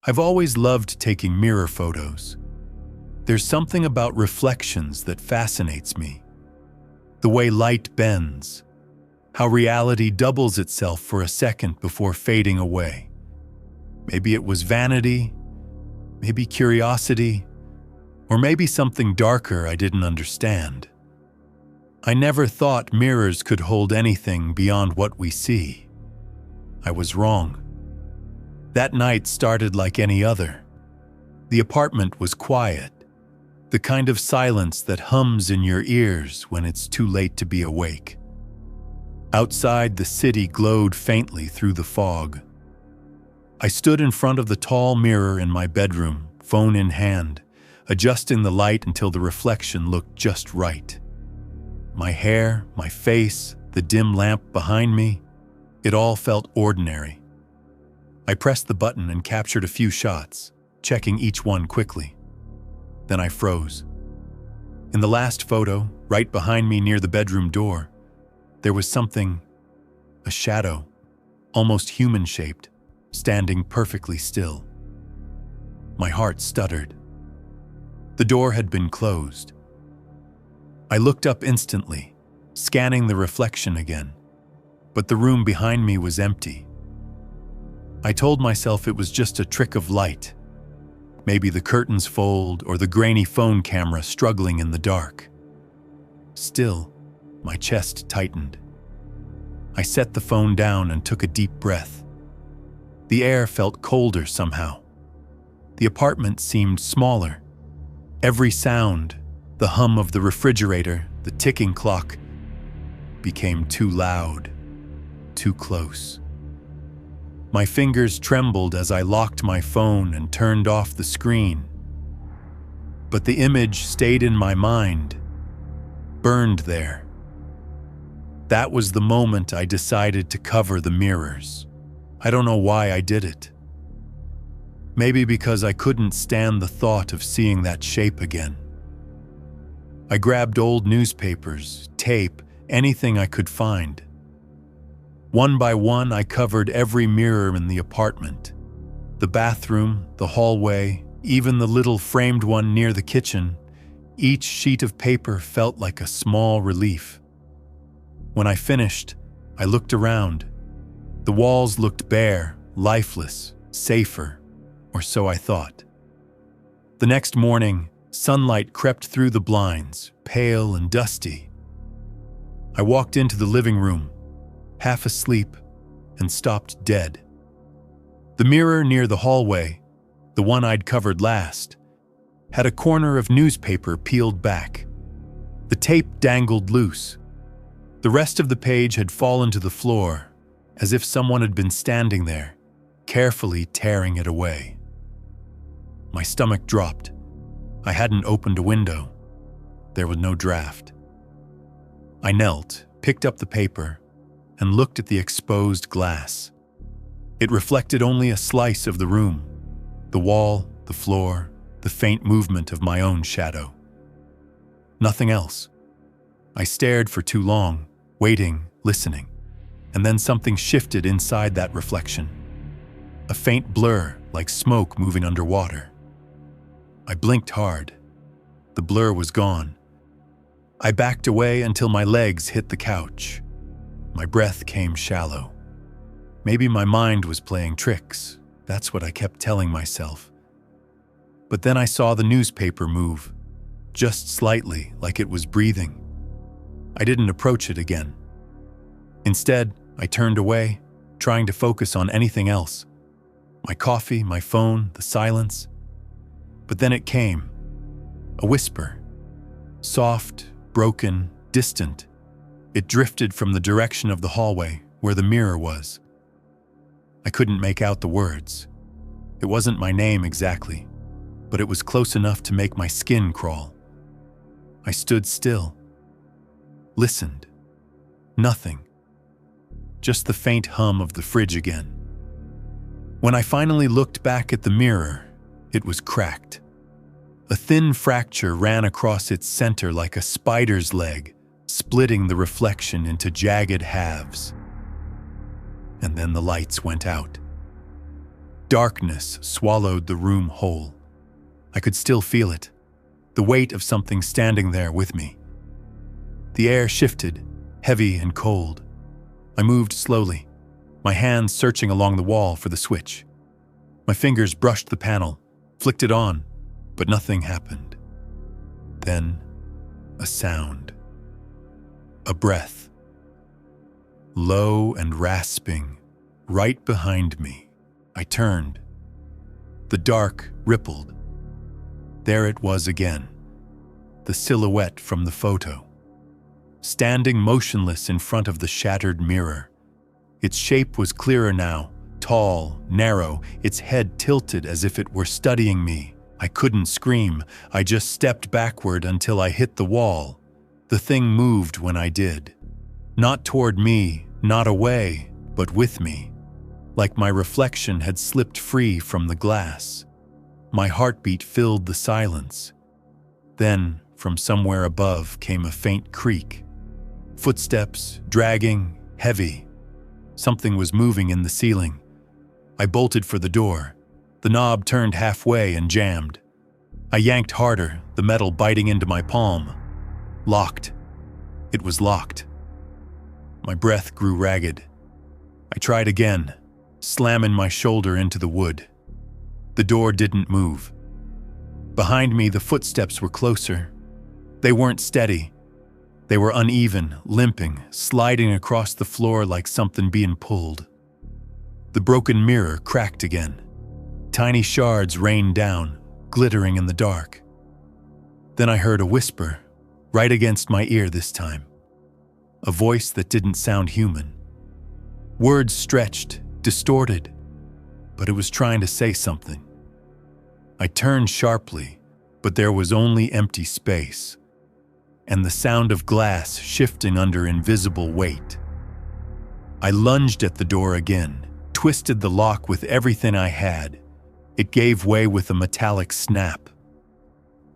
I've always loved taking mirror photos. There's something about reflections that fascinates me. The way light bends, how reality doubles itself for a second before fading away. Maybe it was vanity, maybe curiosity, or maybe something darker I didn't understand. I never thought mirrors could hold anything beyond what we see. I was wrong. That night started like any other. The apartment was quiet, the kind of silence that hums in your ears when it's too late to be awake. Outside, the city glowed faintly through the fog. I stood in front of the tall mirror in my bedroom, phone in hand, adjusting the light until the reflection looked just right. My hair, my face, the dim lamp behind me, it all felt ordinary. I pressed the button and captured a few shots, checking each one quickly. Then I froze. In the last photo, right behind me near the bedroom door, there was something, a shadow, almost human-shaped, standing perfectly still. My heart stuttered. The door had been closed. I looked up instantly, scanning the reflection again, but the room behind me was empty. I told myself it was just a trick of light. Maybe the curtains fold or the grainy phone camera struggling in the dark. Still, my chest tightened. I set the phone down and took a deep breath. The air felt colder somehow. The apartment seemed smaller. Every sound, the hum of the refrigerator, the ticking clock, became too loud, too close. My fingers trembled as I locked my phone and turned off the screen. But the image stayed in my mind, burned there. That was the moment I decided to cover the mirrors. I don't know why I did it. Maybe because I couldn't stand the thought of seeing that shape again. I grabbed old newspapers, tape, anything I could find. One by one, I covered every mirror in the apartment. The bathroom, the hallway, even the little framed one near the kitchen. Each sheet of paper felt like a small relief. When I finished, I looked around. The walls looked bare, lifeless, safer, or so I thought. The next morning, sunlight crept through the blinds, pale and dusty. I walked into the living room, half asleep, and stopped dead. The mirror near the hallway, the one I'd covered last, had a corner of newspaper peeled back. The tape dangled loose. The rest of the page had fallen to the floor, as if someone had been standing there, carefully tearing it away. My stomach dropped. I hadn't opened a window. There was no draft. I knelt, picked up the paper, and looked at the exposed glass. It reflected only a slice of the room, the wall, the floor, the faint movement of my own shadow. Nothing else. I stared for too long, waiting, listening, and then something shifted inside that reflection. A faint blur, like smoke moving underwater. I blinked hard. The blur was gone. I backed away until my legs hit the couch. My breath came shallow. Maybe my mind was playing tricks. That's what I kept telling myself. But then I saw the newspaper move, just slightly, like it was breathing. I didn't approach it again. Instead, I turned away, trying to focus on anything else. My coffee, my phone, the silence. But then it came. A whisper. Soft, broken, distant. It drifted from the direction of the hallway, where the mirror was. I couldn't make out the words. It wasn't my name exactly, but it was close enough to make my skin crawl. I stood still. Listened. Nothing. Just the faint hum of the fridge again. When I finally looked back at the mirror, it was cracked. A thin fracture ran across its center like a spider's leg, splitting the reflection into jagged halves. and then the lights went out. Darkness swallowed the room whole. I could still feel it, the weight of something standing there with me. The air shifted, heavy and cold. I moved slowly, my hands searching along the wall for the switch. My fingers brushed the panel, flicked it on, but nothing happened. Then, a sound. A breath. Low and rasping, right behind me. I turned. The dark rippled. There it was again, the silhouette from the photo, standing motionless in front of the shattered mirror. Its shape was clearer now, tall, narrow, its head tilted as if it were studying me. I couldn't scream, I just stepped backward until I hit the wall. The thing moved when I did. Not toward me, not away, but with me. Like my reflection had slipped free from the glass. My heartbeat filled the silence. Then, from somewhere above came a faint creak. Footsteps, dragging, heavy. Something was moving in the ceiling. I bolted for the door. The knob turned halfway and jammed. I yanked harder, the metal biting into my palm. Locked. It was locked. My breath grew ragged. I tried again, slamming my shoulder into the wood. The door didn't move. Behind me, the footsteps were closer. They weren't steady. They were uneven, limping, sliding across the floor like something being pulled. The broken mirror cracked again. Tiny shards rained down, glittering in the dark. Then I heard a whisper, right against my ear this time. A voice that didn't sound human. Words stretched, distorted, but it was trying to say something. I turned sharply, but there was only empty space, and the sound of glass shifting under invisible weight. I lunged at the door again, twisted the lock with everything I had. It gave way with a metallic snap.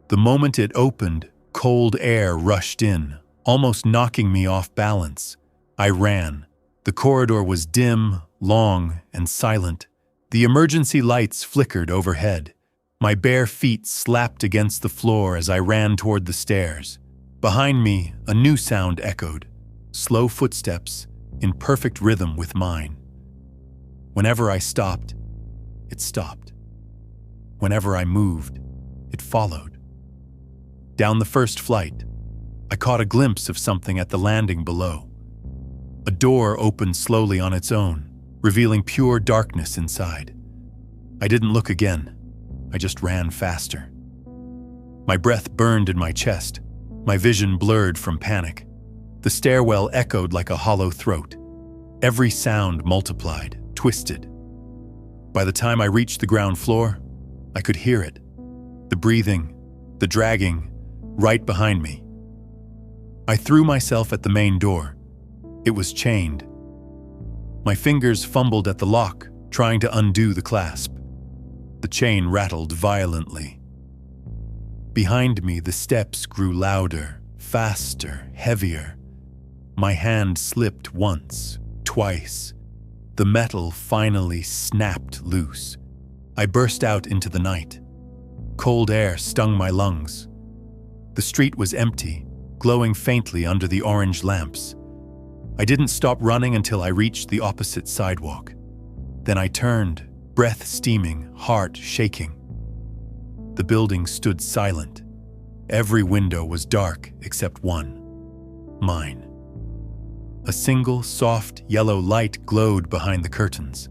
The moment it opened, cold air rushed in, almost knocking me off balance. I ran. The corridor was dim, long, and silent. The emergency lights flickered overhead. My bare feet slapped against the floor as I ran toward the stairs. Behind me, a new sound echoed. Slow footsteps, in perfect rhythm with mine. Whenever I stopped, it stopped. Whenever I moved, it followed. Down the first flight, I caught a glimpse of something at the landing below. A door opened slowly on its own, revealing pure darkness inside. I didn't look again. I just ran faster. My breath burned in my chest, my vision blurred from panic. The stairwell echoed like a hollow throat. Every sound multiplied, twisted. By the time I reached the ground floor, I could hear it. The breathing, the dragging, right behind me. I threw myself at the main door. It was chained. My fingers fumbled at the lock, trying to undo the clasp. The chain rattled violently. Behind me, the steps grew louder, faster, heavier. My hand slipped once, twice. The metal finally snapped loose. I burst out into the night. Cold air stung my lungs. The street was empty, glowing faintly under the orange lamps. I didn't stop running until I reached the opposite sidewalk. Then I turned, breath steaming, heart shaking. The building stood silent. Every window was dark except one. Mine. A single, soft, yellow light glowed behind the curtains.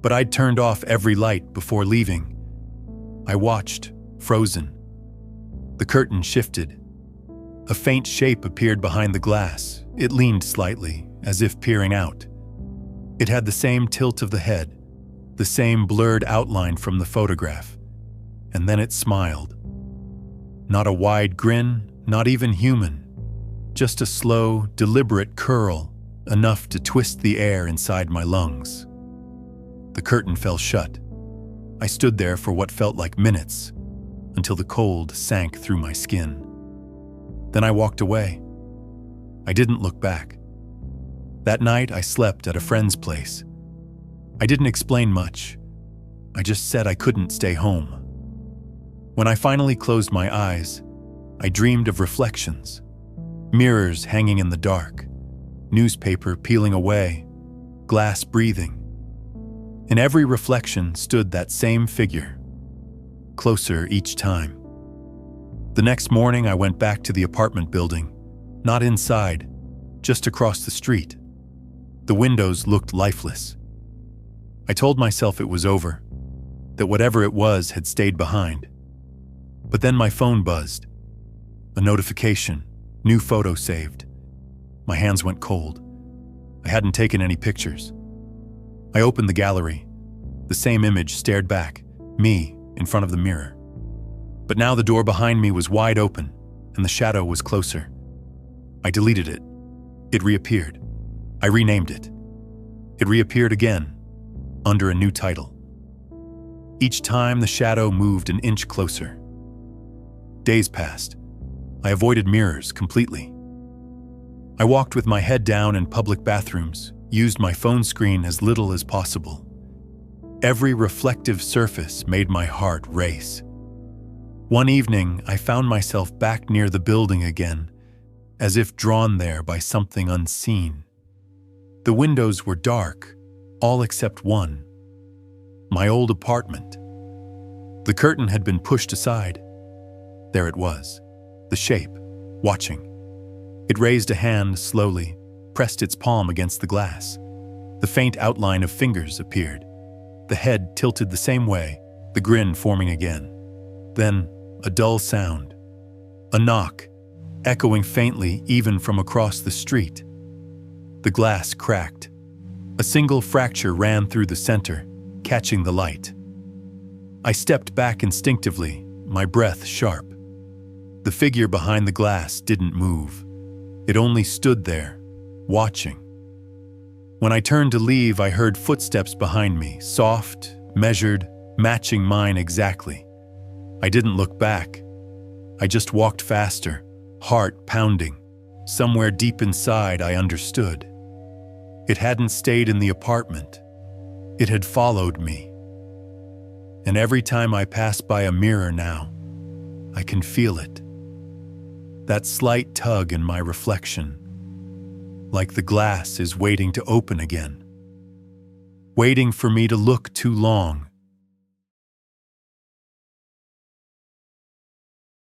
But I'd turned off every light before leaving. I watched, frozen. The curtain shifted. A faint shape appeared behind the glass. It leaned slightly, as if peering out. It had the same tilt of the head, the same blurred outline from the photograph. And then it smiled. Not a wide grin, not even human. Just a slow, deliberate curl, enough to twist the air inside my lungs. The curtain fell shut. I stood there for what felt like minutes, until the cold sank through my skin. Then I walked away. I didn't look back. That night, I slept at a friend's place. I didn't explain much. I just said I couldn't stay home. When I finally closed my eyes, I dreamed of reflections. Mirrors hanging in the dark, newspaper peeling away, glass breathing. In every reflection stood that same figure, closer each time. The next morning, I went back to the apartment building, not inside, just across the street. The windows looked lifeless. I told myself it was over, that whatever it was had stayed behind. But then my phone buzzed. A notification, new photo saved. My hands went cold. I hadn't taken any pictures. I opened the gallery. The same image stared back, me in front of the mirror. But now the door behind me was wide open, and the shadow was closer. I deleted it. It reappeared. I renamed it. It reappeared again, under a new title. Each time the shadow moved an inch closer. Days passed. I avoided mirrors completely. I walked with my head down in public bathrooms, used my phone screen as little as possible. Every reflective surface made my heart race. One evening, I found myself back near the building again, as if drawn there by something unseen. The windows were dark, all except one. My old apartment. The curtain had been pushed aside. There it was, the shape, watching. It raised a hand slowly, pressed its palm against the glass. The faint outline of fingers appeared. The head tilted the same way, the grin forming again. Then, a dull sound. A knock, echoing faintly even from across the street. The glass cracked. A single fracture ran through the center, catching the light. I stepped back instinctively, my breath sharp. The figure behind the glass didn't move. It only stood there, watching. When I turned to leave, I heard footsteps behind me, soft, measured, matching mine exactly. I didn't look back. I just walked faster, heart pounding. Somewhere deep inside, I understood. It hadn't stayed in the apartment. It had followed me. And every time I pass by a mirror now, I can feel it. That slight tug in my reflection, like the glass is waiting to open again. Waiting for me to look too long,